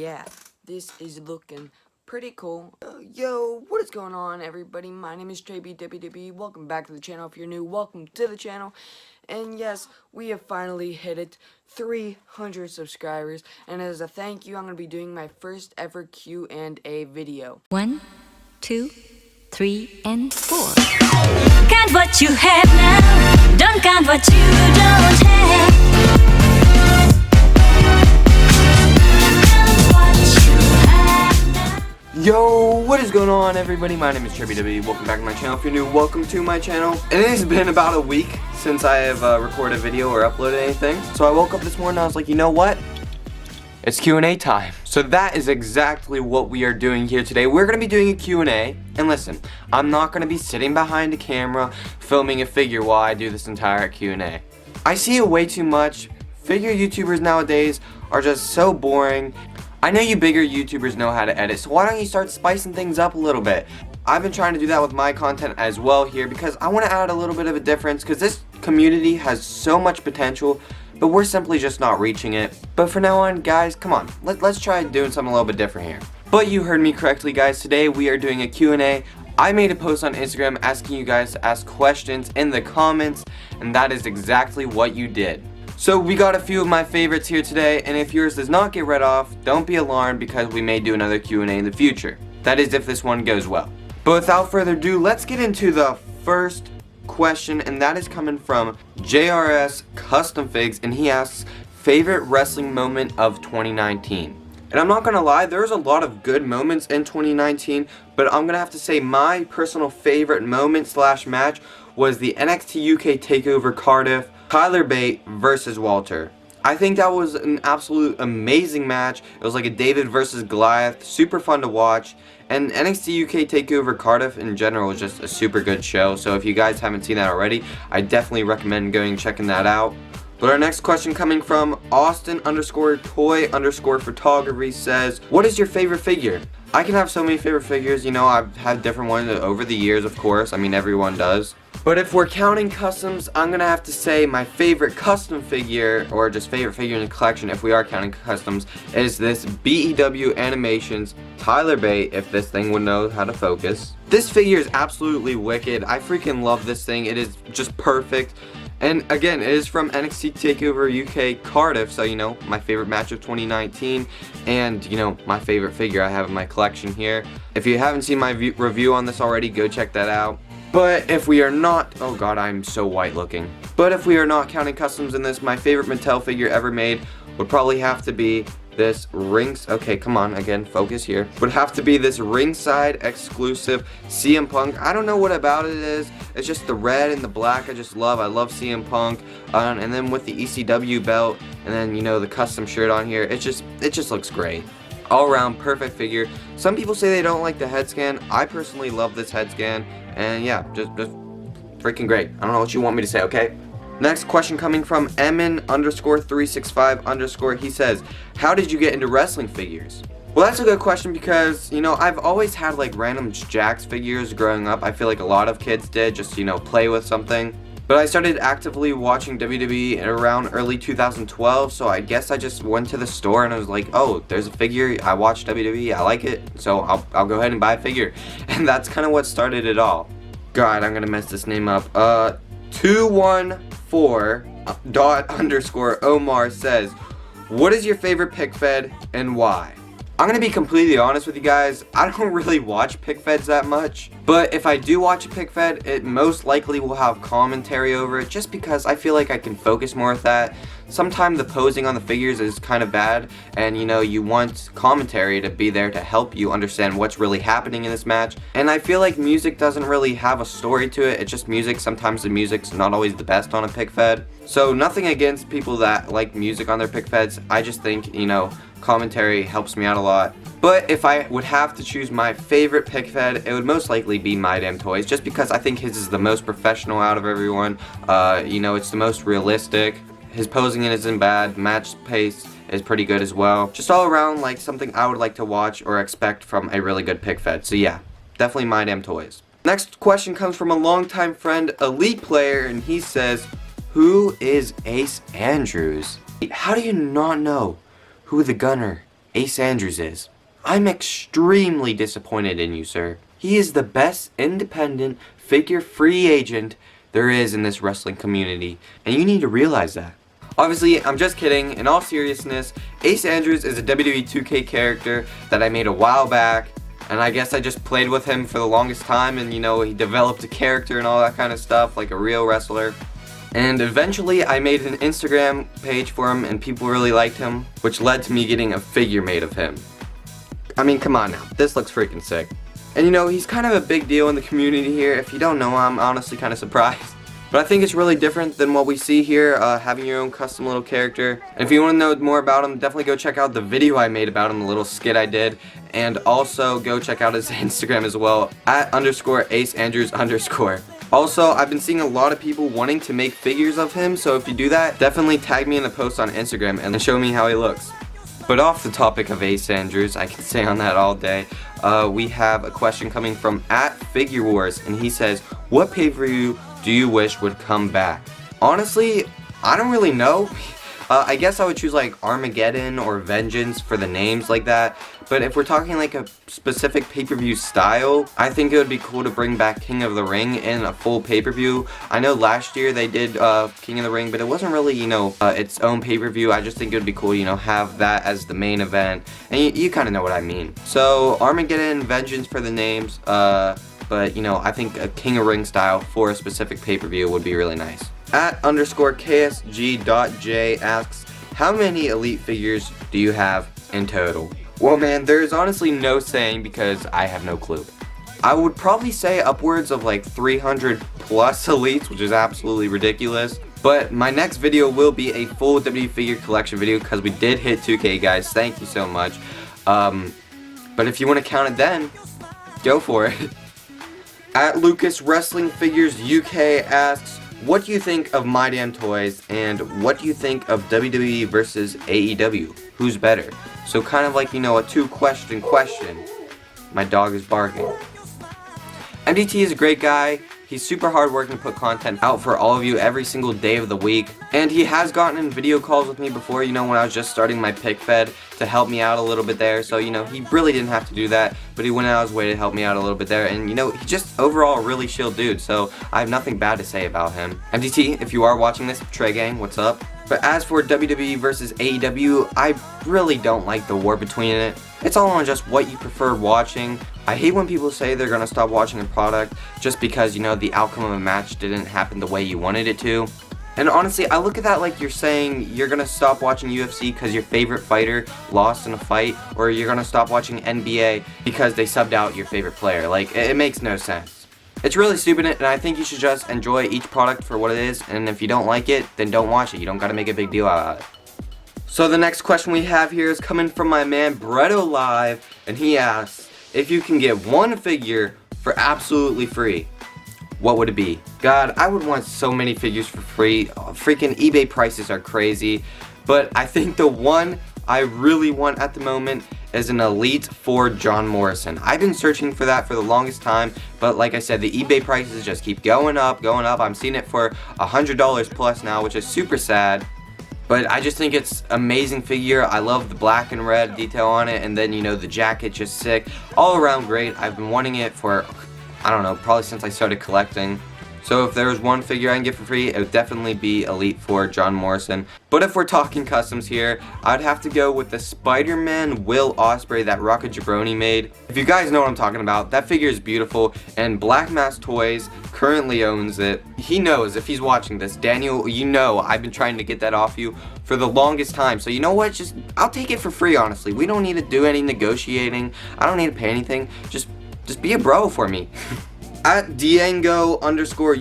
yeah, this is looking pretty cool. Yo, what is going on, everybody? My name is JBWW. Welcome back to the channel. If you're new, welcome to the channel. And yes, we have finally hit it, 300 subscribers. And as a thank you, I'm going to be doing my first ever Q&A video. 1, 2, 3, and 4. Count what you have now. Don't count what you don't have. Yo, what is going on, everybody? My name is JBW. Welcome back to my channel. If you're new, welcome to my channel. And it has been about a week since I have recorded a video or uploaded anything. So I woke up this morning and I was like, you know what? It's Q&A time. So that is exactly what we are doing here today. We're going to be doing a Q&A. And listen, I'm not going to be sitting behind a camera filming a figure while I do this entire Q&A. I see it way too much. Figure YouTubers nowadays are just so boring. I know you bigger YouTubers know how to edit, so why don't you start spicing things up a little bit? I've been trying to do that with my content as well here because I want to add a little bit of a difference because this community has so much potential, but we're simply just not reaching it. But for now on, guys, come on, let's try doing something a little bit different here. But you heard me correctly, guys. Today we are doing a Q&A. I made a post on Instagram asking you guys to ask questions in the comments, and that is exactly what you did. So we got a few of my favorites here today, and if yours does not get read off, don't be alarmed because we may do another Q&A in the future. That is if this one goes well. But without further ado, let's get into the first question, and that is coming from JRS Custom Figs, and he asks, favorite wrestling moment of 2019? And I'm not gonna lie, there's a lot of good moments in 2019, but I'm gonna have to say my personal favorite moment / match was the NXT UK TakeOver Cardiff, Tyler Bate versus Walter. I think that was an absolute amazing match. It was like a David versus Goliath, super fun to watch. And NXT UK TakeOver Cardiff in general was just a super good show. So if you guys haven't seen that already, I definitely recommend going and checking that out. But our next question coming from Austin_toy_photography says, what is your favorite figure? I can have so many favorite figures, you know, I've had different ones over the years, of course. I mean, everyone does. But if we're counting customs, I'm gonna have to say my favorite custom figure, or just favorite figure in the collection, if we are counting customs, is this BEW Animations Tyler Bate, if this thing would know how to focus. This figure is absolutely wicked. I freaking love this thing. It is just perfect. And again, it is from NXT TakeOver UK Cardiff, so you know, my favorite match of 2019, and you know, my favorite figure I have in my collection here. If you haven't seen my review on this already, go check that out. But if we are not, oh god, I'm so white looking. But if we are not counting customs in this, my favorite Mattel figure ever made would probably have to be this okay, come on, again, focus here. Would have to be this ringside exclusive CM Punk. I don't know what about it is. It's just the red and the black I just love. I love CM Punk. And then with the ECW belt, and then, you know, the custom shirt on here, it just looks great. All around perfect figure. Some people say they don't like the head scan. I personally love this head scan. And yeah, just freaking great. I don't know what you want me to say, okay? Next question coming from Emin_365_. He says, how did you get into wrestling figures? Well, that's a good question because, you know, I've always had like random Jax figures growing up. I feel like a lot of kids did, just, you know, play with something. But I started actively watching WWE around early 2012, so I guess I just went to the store and I was like, oh, there's a figure, I watch WWE, I like it, so I'll go ahead and buy a figure. And that's kind of what started it all. God, I'm gonna mess this name up. 214._Omar says, what is your favorite pick fed and why? I'm gonna be completely honest with you guys, I don't really watch pick feds that much, but if I do watch a pick fed, it most likely will have commentary over it just because I feel like I can focus more with that. Sometimes the posing on the figures is kind of bad, and you know, you want commentary to be there to help you understand what's really happening in this match. And I feel like music doesn't really have a story to it, it's just music. Sometimes the music's not always the best on a pick fed. So nothing against people that like music on their pick feds, I just think, you know, commentary helps me out a lot. But if I would have to choose my favorite pick fed, it would most likely be My Damn Toys, just because I think his is the most professional out of everyone. You know, it's the most realistic. His posing isn't bad, match pace is pretty good as well. Just all around like something I would like to watch or expect from a really good pick fed. So yeah, definitely My Damn Toys. Next question comes from a longtime friend, Elite Player, and he says, who is Ace Andrews? How do you not know who the Gunner Ace Andrews is. I'm extremely disappointed in you, sir. He is the best independent figure free agent there is in this wrestling community, and you need to realize that. Obviously, I'm just kidding. In all seriousness, Ace Andrews is a WWE 2K character that I made a while back, and I guess I just played with him for the longest time, and you know, he developed a character and all that kind of stuff, like a real wrestler. And eventually I made an Instagram page for him and people really liked him, which led to me getting a figure made of him. I mean, come on now, this looks freaking sick. And you know, he's kind of a big deal in the community here. If you don't know, I'm honestly kind of surprised. But I think it's really different than what we see here, having your own custom little character. And if you want to know more about him, definitely go check out the video I made about him, the little skit I did. And also go check out his Instagram as well, @_AceAndrews_. Also, I've been seeing a lot of people wanting to make figures of him, so if you do that, definitely tag me in a post on Instagram and show me how he looks. But off the topic of Ace Andrews, I can stay on that all day. We have a question coming from @FigureWars, and he says, what pay-per-view do you wish would come back? Honestly, I don't really know. I guess I would choose like Armageddon or Vengeance for the names like that. But if we're talking like a specific pay-per-view style, I think it would be cool to bring back King of the Ring in a full pay-per-view. I know last year they did King of the Ring, but it wasn't really, you know, its own pay-per-view. I just think it would be cool, you know, have that as the main event. And you kind of know what I mean. So Armageddon, Vengeance for the names, but you know, I think a King of Ring style for a specific pay-per-view would be really nice. @_KSG.J asks, how many Elite figures do you have in total? Well man, there's honestly no saying because I have no clue. I would probably say upwards of like 300 plus Elites, which is absolutely ridiculous. But my next video will be a full WWE figure collection video because we did hit 2K, guys. Thank you so much. But if you want to count it then, go for it. @Lucas Wrestling Figures UK asks, what do you think of My Damn Toys, and what do you think of WWE versus AEW? Who's better? So kind of like, you know, a two-question question. My dog is barking. MDT is a great guy. He's super hard working to put content out for all of you every single day of the week. And he has gotten in video calls with me before, you know, when I was just starting my pick fed to help me out a little bit there. So, you know, he really didn't have to do that, but he went out of his way to help me out a little bit there. And, you know, he's just overall a really chill dude, so I have nothing bad to say about him. MDT, if you are watching this, Trey Gang, what's up? But as for WWE versus AEW, I really don't like the war between it. It's all on just what you prefer watching. I hate when people say they're gonna stop watching a product just because, you know, the outcome of a match didn't happen the way you wanted it to. And honestly, I look at that like you're saying you're gonna stop watching UFC because your favorite fighter lost in a fight, or you're gonna stop watching NBA because they subbed out your favorite player. Like, it makes no sense. It's really stupid, and I think you should just enjoy each product for what it is, and if you don't like it, then don't watch it. You don't gotta make a big deal out of it. So the next question we have here is coming from my man Bretto Live, and he asks, if you can get one figure for absolutely free, what would it be? God, I would want so many figures for free. Freaking eBay prices are crazy, but I think the one I really want at the moment is an Elite for John Morrison. I've been searching for that for the longest time, but like I said, the eBay prices just keep going up, going up. I'm seeing it for $100 plus now, which is super sad. But I just think it's amazing figure. I love the black and red detail on it, and then, you know, the jacket just sick. All around great. I've been wanting it for, I don't know, probably since I started collecting. So if there was one figure I can get for free, it would definitely be Elite for John Morrison. But if we're talking customs here, I'd have to go with the Spider-Man Will Ospreay that Rocket Jabroni made. If you guys know what I'm talking about, that figure is beautiful, and Black Mass Toys currently owns it. He knows if he's watching this. Daniel, you know I've been trying to get that off you for the longest time. So you know what? Just, I'll take it for free, honestly. We don't need to do any negotiating. I don't need to pay anything. Just be a bro for me. @Diego_Yukon,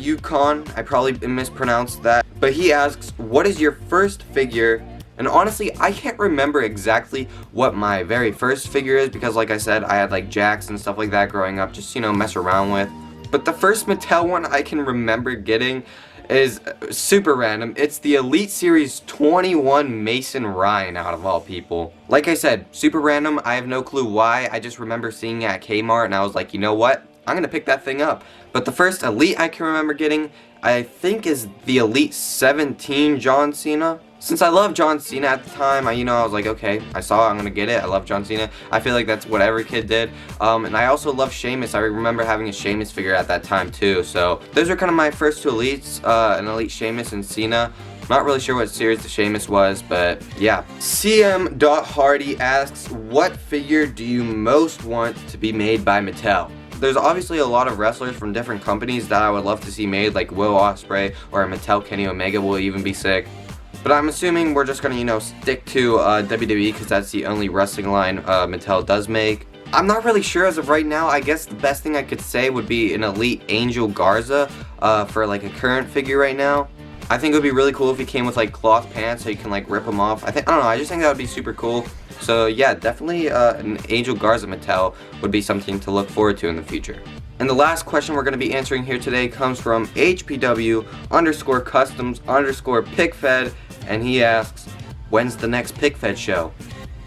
I probably mispronounced that, but he asks, what is your first figure? And honestly, I can't remember exactly what my very first figure is because, like I said, I had like Jacks and stuff like that growing up, just, you know, mess around with. But the first Mattel one I can remember getting is super random. It's the Elite Series 21 Mason Ryan, out of all people. Like I said, super random. I have no clue why. I just remember seeing it at Kmart and I was like, you know what? I'm gonna pick that thing up. But the first Elite I can remember getting, I think, is the Elite 17 John Cena. Since I love John Cena at the time, I was like, okay, I saw it, I'm gonna get it. I love John Cena. I feel like that's what every kid did. And I also love Sheamus. I remember having a Sheamus figure at that time too. So those are kind of my first two Elites, an Elite Sheamus and Cena. Not really sure what series the Sheamus was, but yeah. CM.Hardy asks, what figure do you most want to be made by Mattel? There's obviously a lot of wrestlers from different companies that I would love to see made, like Will Ospreay or a Mattel Kenny Omega will even be sick. But I'm assuming we're just gonna, stick to WWE because that's the only wrestling line Mattel does make. I'm not really sure as of right now. I guess the best thing I could say would be an Elite Angel Garza for like a current figure right now. I think it would be really cool if he came with like cloth pants so you can like rip them off. I don't know, I just think that would be super cool. So yeah, definitely an Angel Garza Mattel would be something to look forward to in the future. And the last question we're going to be answering here today comes from HPW_customs_pickfed, and he asks, when's the next pickfed show?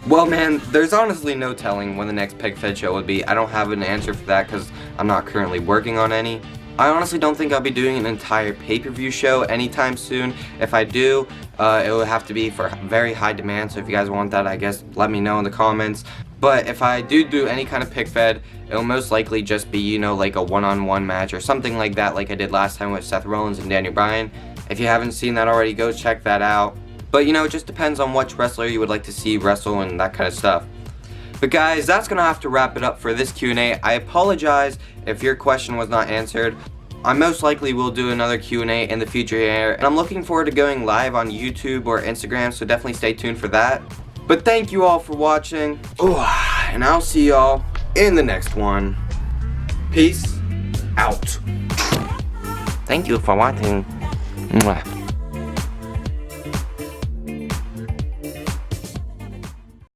Well man, there's honestly no telling when the next pickfed show would be. I don't have an answer for that because I'm not currently working on any. I honestly don't think I'll be doing an entire pay-per-view show anytime soon. If I do, it will have to be for very high demand, so if you guys want that, I guess let me know in the comments. But if I do any kind of pick fed, it'll most likely just be, like a one-on-one match or something like that, like I did last time with Seth Rollins and Daniel Bryan. If you haven't seen that already, go check that out. But it just depends on which wrestler you would like to see wrestle and that kind of stuff. But guys, that's going to have to wrap it up for this Q&A. I apologize if your question was not answered. I most likely will do another Q&A in the future here, and I'm looking forward to going live on YouTube or Instagram, so definitely stay tuned for that. But thank you all for watching, and I'll see y'all in the next one. Peace out. Thank you for watching. Mwah.